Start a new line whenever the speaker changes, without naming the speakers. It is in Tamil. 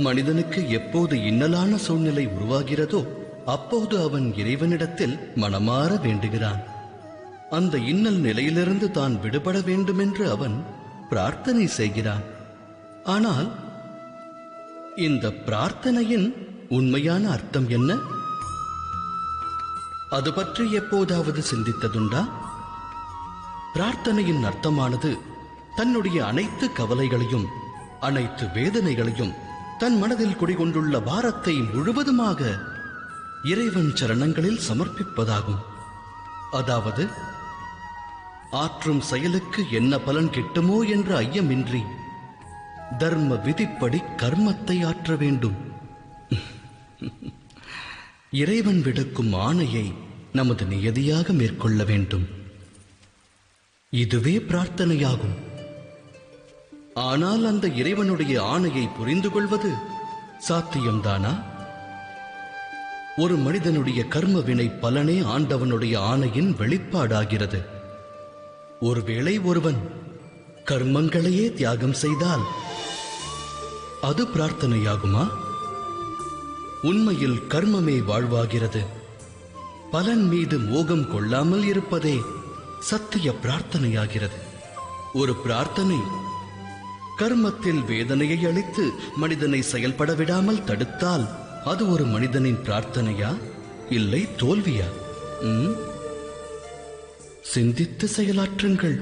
மனிதனுக்கு எப்போது இன்னலான சூழ்நிலை உருவாகிறதோ அப்போது அவன் இறைவனிடத்தில் மனமாற வேண்டுகிறான். அந்த இன்னல் நிலையிலிருந்து தான் விடுபட வேண்டுமென்று அவன் பிரார்த்தனை செய்கிறான். ஆனால் இந்த பிரார்த்தனையின் உண்மையான அர்த்தம் என்ன? அது பற்றி எப்போதாவது சிந்தித்ததுண்டா? பிரார்த்தனையின் அர்த்தமானது தன்னுடைய அனைத்து கவலைகளையும் அனைத்து வேதனைகளையும் தன் மனதில் குடிகொண்டுள்ள பாரத்தை முழுவதுமாக இறைவன் சரணங்களில் சமர்ப்பிப்பதாகும். அதாவது ஆற்றும் செயலுக்கு என்ன பலன் கிட்டுமோ என்ற ஐயமின்றி தர்ம விதிப்படி கர்மத்தை ஆற்ற வேண்டும். இறைவன் விடுக்கும் ஆணையை நமது நியதியாக மேற்கொள்ள வேண்டும். இதுவே பிரார்த்தனையாகும். ஆனால் அந்த இறைவனுடைய ஆணையை புரிந்து கொள்வது சாத்தியம்தானா? ஒரு மனிதனுடைய கர்ம வினை பலனே ஆண்டவனுடைய ஆணையின் வெளிப்பாடாகிறது. ஒருவேளை ஒருவன் கர்மங்களையே தியாகம் செய்தால் அது பிரார்த்தனையாகுமா? உண்மையில் கர்மமே வாழ்வாகிறது. பலன் மீது மோகம் கொள்ளாமல் இருப்பதே சத்திய பிரார்த்தனையாகிறது. ஒரு பிரார்த்தனை கர்மத்தில் வேதனையை அளித்து மனிதனை செயல்பட விடாமல் தடுத்தால் அது ஒரு மனிதனின் பிரார்த்தனையா இல்லை தோல்வியா? சிந்தித்து செயலாற்றுங்கள்.